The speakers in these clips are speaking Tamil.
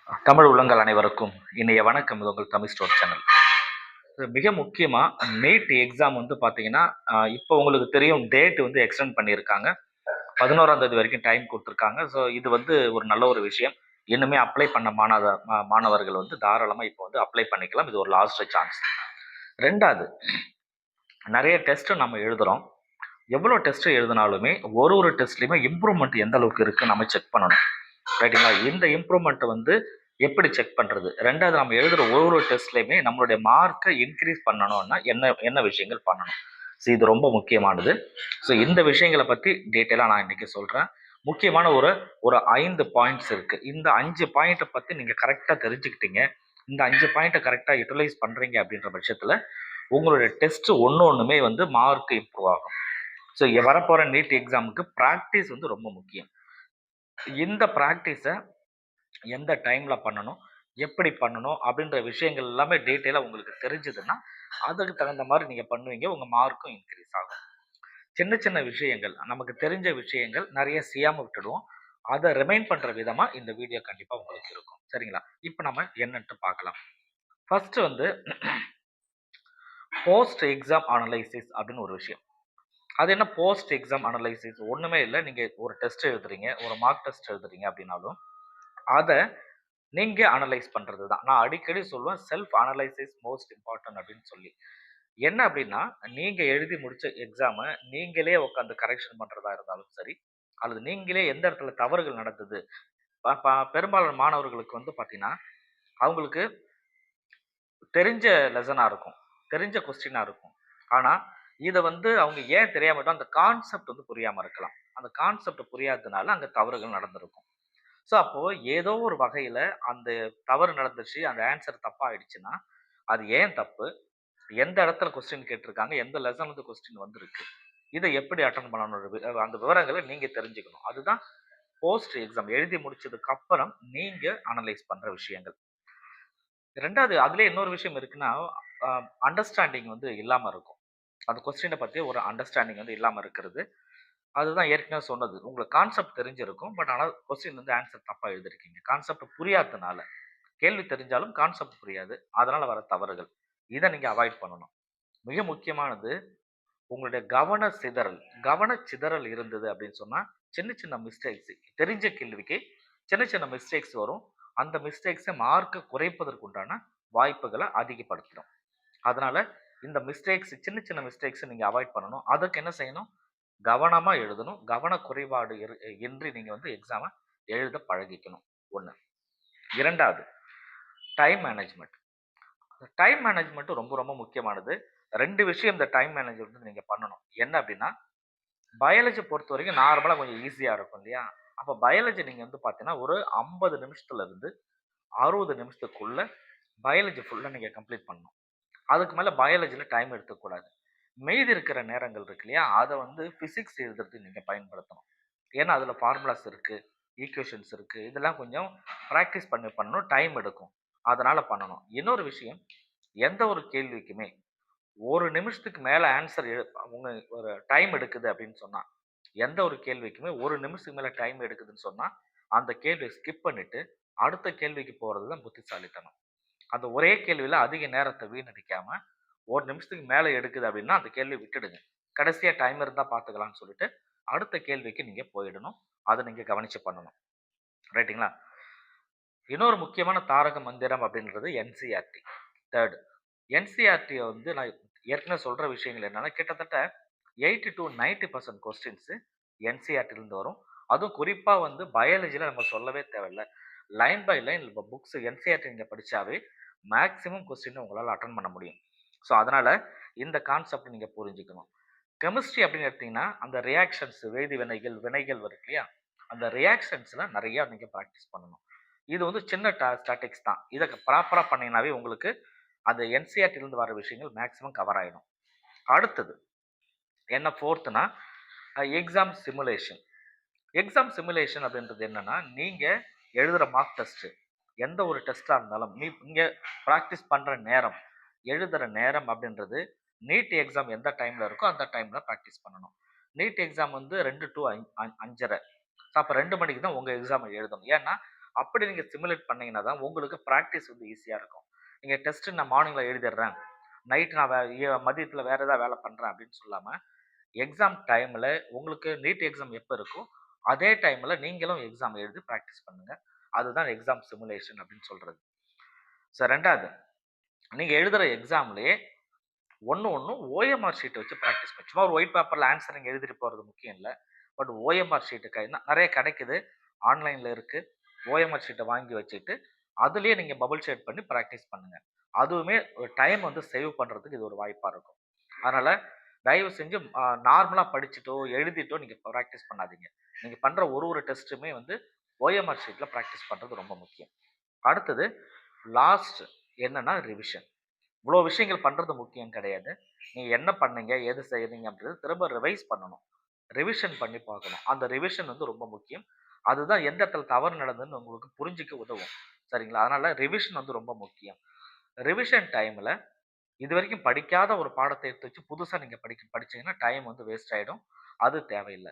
தமிழ் உள்ளங்கள் அனைவருக்கும் இன்றைய வணக்கம். இது உங்கள் தமிழ் ஸ்டோர் சேனல். மிக முக்கியமாக நீட் எக்ஸாம் வந்து பார்த்தீங்கன்னா இப்போ உங்களுக்கு தெரியும் டேட் வந்து எக்ஸ்டெண்ட் பண்ணியிருக்காங்க. 11ஆம் தேதி வரைக்கும் டைம் கொடுத்துருக்காங்க. ஸோ இது வந்து ஒரு நல்ல ஒரு விஷயம். இன்னுமே அப்ளை பண்ண மாணவர்கள் வந்து தாராளமாக இப்போ வந்து அப்ளை பண்ணிக்கலாம். இது ஒரு லாஸ்ட் சான்ஸ். ரெண்டாவது, நிறைய டெஸ்ட்டு நம்ம எழுதுகிறோம். எவ்வளோ டெஸ்ட் எழுதினாலுமே ஒரு டெஸ்ட்லையுமே இம்ப்ரூவ்மெண்ட் எந்த அளவுக்கு இருக்குன்னு நம்ம செக் பண்ணணும். ரைட்டுங்களா? இந்த இம்ப்ரூவ்மெண்ட்டை வந்து எப்படி செக் பண்ணுறது? ரெண்டாவது, நம்ம எழுதுகிற ஒரு டெஸ்ட்லையுமே நம்மளுடைய மார்க்கை இன்க்ரீஸ் பண்ணணும்னா என்ன என்ன விஷயங்கள் பண்ணணும்? ஸோ இது ரொம்ப முக்கியமானது. ஸோ இந்த விஷயங்களை பற்றி டீட்டெயிலாக நான் இன்றைக்கி சொல்கிறேன். முக்கியமான ஒரு ஒரு 5 பாயிண்ட்ஸ் இருக்குது. இந்த 5 பாயிண்ட்டை பற்றி நீங்கள் கரெக்டாக தெரிஞ்சுக்கிட்டீங்க, இந்த 5 பாயிண்ட்டை கரெக்டாக யூட்டிலைஸ் பண்ணுறீங்க அப்படின்ற பட்சத்தில் உங்களுடைய டெஸ்ட் ஒன்றுமே வந்து மார்க் இம்ப்ரூவ் ஆகும். ஸோ வரப்போகிற நீட் எக்ஸாமுக்கு ப்ராக்டிஸ் வந்து ரொம்ப முக்கியம். இந்த ப்ராக்டிஸை எந்த டைமில் பண்ணணும், எப்படி பண்ணணும் அப்படின்ற விஷயங்கள் எல்லாமே டீட்டெயிலாக உங்களுக்கு தெரிஞ்சதுன்னா அதுக்கு தகுந்த மாதிரி நீங்கள் பண்ணுவீங்க. உங்கள் மார்க்கும் இன்க்ரீஸ் ஆகும். சின்ன சின்ன விஷயங்கள், நமக்கு தெரிஞ்ச விஷயங்கள் நிறைய செய்யாமல் விட்டுடுவோம். அதை ரிமைண்ட் பண்ணுற விதமாக இந்த வீடியோ கண்டிப்பாக உங்களுக்கு இருக்கும். சரிங்களா? இப்போ நம்ம என்னன்ட்டு பார்க்கலாம். ஃபர்ஸ்ட் வந்து போஸ்ட் எக்ஸாம் அனலைசிஸ் அப்படின்னு ஒரு விஷயம். அது என்ன போஸ்ட் எக்ஸாம் அனலைசிஸ்? ஒன்றுமே இல்லை. நீங்கள் ஒரு டெஸ்ட் எழுதுறீங்க, ஒரு மார்க் டெஸ்ட் எழுதுறீங்க அப்படின்னாலும் அதை நீங்கள் அனலைஸ் பண்ணுறது தான். நான் அடிக்கடி சொல்லுவேன், செல்ஃப் அனலைசிஸ் மோஸ்ட் இம்பார்ட்டன்ட் அப்படின்னு சொல்லி. என்ன அப்படின்னா, நீங்கள் எழுதி முடித்த எக்ஸாமை நீங்களே உட்காந்து கரெக்ஷன் பண்ணுறதா இருந்தாலும் சரி, அல்லது நீங்களே எந்த இடத்துல தவறுகள் நடந்தது. பெரும்பாலான மாணவர்களுக்கு வந்து பார்த்தீங்கன்னா, அவங்களுக்கு தெரிஞ்ச லெசனாக இருக்கும், தெரிஞ்ச கொஸ்டினாக இருக்கும். ஆனால் இதை வந்து அவங்க ஏன் தெரியாம அந்த கான்செப்ட் வந்து புரியாமல் இருக்கலாம். அந்த கான்செப்ட் புரியாததுனால அங்கே தவறுகள் நடந்திருக்கும். ஸோ அப்போது ஏதோ ஒரு வகையில் அந்த தவறு நடந்துச்சு, அந்த ஆன்சர் தப்பாகிடுச்சுன்னா அது ஏன் தப்பு, எந்த இடத்துல கொஸ்டின் கேட்டிருக்காங்க, எந்த லெசன் வந்து கொஸ்டின் வந்திருக்கு, இதை எப்படி அட்டன் பண்ணணும், அந்த விவரங்களை நீங்கள் தெரிஞ்சுக்கணும். அதுதான் போஸ்ட் எக்ஸாம் எழுதி முடிச்சதுக்கு அப்புறம் நீங்கள் அனலைஸ் பண்ணுற விஷயங்கள். ரெண்டாவது, அதுலேயே இன்னொரு விஷயம் இருக்குன்னா, அண்டர்ஸ்டாண்டிங் வந்து இல்லாமல் இருக்கும். அந்த கொஸ்டினை பற்றி ஒரு அண்டர்ஸ்டாண்டிங் வந்து இல்லாமல் இருக்கிறது. அதுதான் ஏற்கனவே சொன்னது. உங்களுக்கு கான்செப்ட் தெரிஞ்சிருக்கும். பட் ஆனால் கொஸ்டின் வந்து ஆன்சர் தப்பாக எழுதிருக்கீங்க. கான்செப்ட் புரியாததுனால. கேள்வி தெரிஞ்சாலும் கான்செப்ட் புரியாது. அதனால் வர தவறுகள். இதை நீங்கள் அவாய்ட் பண்ணணும். மிக முக்கியமானது உங்களுடைய கவன சிதறல் இருந்தது அப்படின்னு சொன்னால் சின்ன சின்ன மிஸ்டேக்ஸ், தெரிஞ்ச கேள்விக்கு சின்ன சின்ன மிஸ்டேக்ஸ் வரும். அந்த மிஸ்டேக்ஸை மார்க்கை குறைப்பதற்கு உண்டான வாய்ப்புகளை அதிகப்படுத்தணும். அதனால இந்த மிஸ்டேக்ஸ், சின்ன சின்ன மிஸ்டேக்ஸை நீங்கள் அவாய்ட் பண்ணணும். அதுக்கு என்ன செய்யணும்? கவனமாக எழுதணும். கவனக்குறைபாடு இன்றி நீங்கள் வந்து எக்ஸாமை எழுத பழகிக்கணும். ஒன்று. இரண்டாவது, டைம் மேனேஜ்மெண்ட். டைம் மேனேஜ்மெண்ட்டும் ரொம்ப ரொம்ப முக்கியமானது. 2 விஷயம் இந்த டைம் மேனேஜ்மெண்ட் வந்து நீங்கள் பண்ணணும். என்ன அப்படின்னா, பயாலஜி பொறுத்த வரைக்கும் நார்மலாக கொஞ்சம் ஈஸியாக இருக்கும் இல்லையா? அப்போ பயாலஜி நீங்கள் வந்து பார்த்தீங்கன்னா ஒரு 50 நிமிஷத்துலேருந்து 60 நிமிஷத்துக்குள்ள பயாலஜி ஃபுல்லாக நீங்கள் கம்ப்ளீட் பண்ணணும். அதுக்கு மேலே பயாலஜியில் டைம் எடுத்துக்கூடாது. மீதி இருக்கிற நேரங்கள் இருக்கு இல்லையா, அதை வந்து ஃபிசிக்ஸ் எழுதுறதுக்கு நீங்கள் பயன்படுத்தணும். ஏன்னா அதில் ஃபார்முலாஸ் இருக்குது, ஈக்குவேஷன்ஸ் இருக்குது. இதெல்லாம் கொஞ்சம் ப்ராக்டிஸ் பண்ணணும், டைம் எடுக்கும். அதனால் பண்ணணும். இன்னொரு விஷயம், எந்த ஒரு கேள்விக்குமே 1 நிமிஷத்துக்கு மேலே ஆன்சர் அவங்க ஒரு டைம் எடுக்குது அப்படின்னு சொன்னால், எந்த ஒரு கேள்விக்குமே 1 நிமிஷத்துக்கு மேலே டைம் எடுக்குதுன்னு சொன்னால், அந்த கேள்வியை ஸ்கிப் பண்ணிவிட்டு அடுத்த கேள்விக்கு போகிறது தான் புத்திசாலித்தனம். அந்த ஒரே கேள்வியில் அதிக நேரத்தை வீணடிக்காமல் 1 நிமிஷத்துக்கு மேலே எடுக்குது அப்படின்னா அந்த கேள்வியை விட்டுடுங்க. கடைசியாக டைம் இருந்தால் பார்த்துக்கலாம்னு சொல்லிட்டு அடுத்த கேள்விக்கு நீங்கள் போயிடணும். அதை நீங்கள் கவனித்து பண்ணணும். ரைட்டுங்களா? இன்னொரு முக்கியமான தாரக மந்திரம் அப்படின்றது என்சிஆர்டி. தேர்டு, என்சிஆர்டியை வந்து நான் ஏற்கனவே சொல்கிற விஷயங்கள் என்னென்னா, கிட்டத்தட்ட 80 to 90% கொஸ்டின்ஸு என்சிஆர்டிலேருந்து வரும். அதுவும் குறிப்பாக வந்து பயாலஜியில் நம்ம சொல்லவே தேவையில்லை. லைன் பை லைன் இப்போ புக்ஸ் என்சிஆர்டி நீங்கள் படித்தாவே மேக்ஸிமம் கொஸ்டின் உங்களால் அட்டன் பண்ண முடியும். ஸோ அதனால் இந்த கான்செப்ட் நீங்கள் புரிஞ்சுக்கணும். கெமிஸ்ட்ரி அப்படின்னு எடுத்திங்கன்னா அந்த ரியாக்ஷன்ஸ், வேதி வினைகள் இருக்கு இல்லையா, அந்த ரியாக்ஷன்ஸில் நிறையா நீங்கள் ப்ராக்டிஸ் பண்ணணும். இது வந்து சின்ன ஸ்டாட்டிக்ஸ் தான். இதை ப்ராப்பராக பண்ணிங்கனாவே உங்களுக்கு அந்த என்சிஆர்டிலேருந்து வர விஷயங்கள் மேக்ஸிமம் கவர் ஆகிடும். அடுத்தது என்ன ஃபோர்த்துனா, எக்ஸாம் சிமுலேஷன். எக்ஸாம் சிமுலேஷன் அப்படின்றது என்னென்னா, நீங்கள் எழுதுகிற மார்க் டெஸ்ட்டு, எந்த ஒரு டெஸ்ட்டாக இருந்தாலும் நீங்கள் ப்ராக்டிஸ் பண்ணுற நேரம், எழுதுகிற நேரம் அப்படின்றது நீட் எக்ஸாம் எந்த டைமில் இருக்கோ அந்த டைமில் ப்ராக்டிஸ் பண்ணணும். நீட் எக்ஸாம் வந்து 2 to 5:30. ஸோ அப்போ 2 மணிக்கு தான் உங்கள் எக்ஸாமை எழுதணும். ஏன்னா அப்படி நீங்க சிமுலேட் பண்ணீங்கன்னா தான் உங்களுக்கு பிராக்டிஸ் வந்து ஈஸியா இருக்கும். நீங்க டெஸ்ட் நான் மார்னிங்ல எழுதிடுறேன். நைட் நான் மதியத்தில வேற ஏதாவது வேலை பண்றேன் அப்படின்னு சொல்லாம, எக்ஸாம் டைம்ல உங்களுக்கு நீட் எக்ஸாம் எப்ப இருக்கோ, அதே டைம்ல நீங்களும் எக்ஸாம் எழுதி பிராக்டிஸ் பண்ணுங்க. அதுதான் எக்ஸாம் சிமுலேஷன் அப்படின்னு சொல்றது. 2வது நீங்க எழுதுற எக்ஸாம்லயே ஒண்ணும் ஓஎம்ஆர் ஷீட் வச்சு பிராக்டிஸ் பண்ணு. சும்மா ஒரு ஒயிட் பேப்பர்ல ஆன்ஸர் நீங்க எழுதிட்டு போறது முக்கியம் இல்ல. பட் ஓஎம்ஆர் ஷீட் நெறைய கிடைக்குது. ஆன்லைன்ல இருக்கு. ஓஎம்ஆர் ஷீட்ட வாங்கி வச்சுட்டு, அதிலேயே நீங்க பபிள் ஷேட் பண்ணி பிராக்டிஸ் பண்ணுங்க. அதுவுமே ஒரு டைம் வந்து சேவ் பண்றதுக்கு இது ஒரு வாய்ப்பா இருக்கும். அதனால தயவு செஞ்சு நார்மலா படிச்சுட்டோ, எழுதிட்டோ நீங்க பிராக்டிஸ் பண்ணாதீங்க. நீங்க பண்ற ஒரு டெஸ்ட்டுமே வந்து ஓஎம்ஆர் ஷீட்ல பிராக்டிஸ் பண்றது ரொம்ப முக்கியம். அடுத்தது லாஸ்ட் என்னன்னா ரிவிஷன். இவ்வளோ விஷயங்கள் பண்றது முக்கியம் கிடையாது. நீங்க என்ன பண்ணீங்க? எது செய்றீங்க? அப்படின்றத திரும்ப ரிவைஸ் பண்ணணும். ரிவிஷன் பண்ணி பார்க்கணும். அந்த ரிவிஷன் வந்து ரொம்ப முக்கியம். அதுதான் எந்த இடத்துல தவறு நடந்ததுன்னு உங்களுக்கு புரிஞ்சுக்க உதவும். சரிங்களா? அதனால ரிவிஷன் வந்து ரொம்ப முக்கியம். ரிவிஷன் டைம்ல இதுவரைக்கும் படிக்காத ஒரு பாடத்த எடுத்து வச்சு புதுசா நீங்க படிச்சீங்கன்னா டைம் வந்து வேஸ்ட் ஆயிடும். அது தேவையில்ல.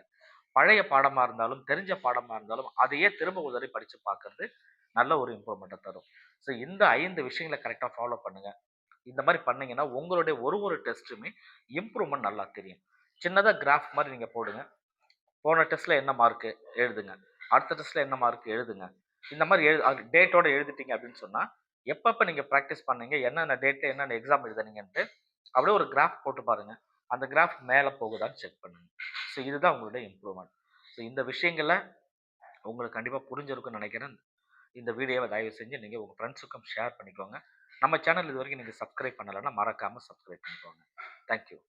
பழைய பாடமா இருந்தாலும், தெரிஞ்ச பாடமா இருந்தாலும், அதையே திரும்ப ஒரு தடவை படிச்சு பார்க்கிறது நல்ல ஒரு இம்ப்ரூவ்மெண்ட்ட தரும். ஸோ இந்த 5 விஷயங்கள கரெக்ட்டா ஃபாலோ பண்ணுங்க. இந்த மாரி பண்ணீங்கன்னா, உங்களுடைய ஒரு டெஸ்ட்டுமே இம்ப்ரூவ்மென்ட் நல்லா தெரியும். சின்னதா கிராஃப் மாரி நீங்க போடுங்க. போன டெஸ்ட்ல என்ன மார்க்கு எழுதுங்க. அடுத்த டெஸ்ட்ல என்ன மார்க் எழுதுங்க. இந்த மாரி டேட்டோட எழுதிட்டீங்க அப்படின்னு சொன்னா, எப்பப்ப நீங்க பிராக்டிஸ் பண்ணீங்க, என்னென்ன டேட், என்னென்ன எக்ஸாம் எழுதுனீங்கன்ட்டு, அப்படியே ஒரு கிராஃப் போட்டு பாருங்க. அந்த கிராஃப் மேல போகுதான்னு செக் பண்ணுங்க. ஸோ இதுதான் உங்களுடைய இம்ப்ரூவ்மென்ட். ஸோ இந்த விஷயங்கள உங்களுக்கு கண்டிப்பா புரிஞ்சிருக்கும்னு நெனைக்கிறேன். இந்த வீடியோவ தயவு செஞ்சு நீங்க உங்க ஃப்ரெண்ட்ஸுக்கும் ஷேர் பண்ணிக்கோங்க. நம்ம சேனல் இதுவரைக்கும் நீங்க சப்ஸ்கிரைப் பண்ணலன்னா, மறக்காம சப்ஸ்கிரைப் பண்ணிக்கோங்க. Thank you.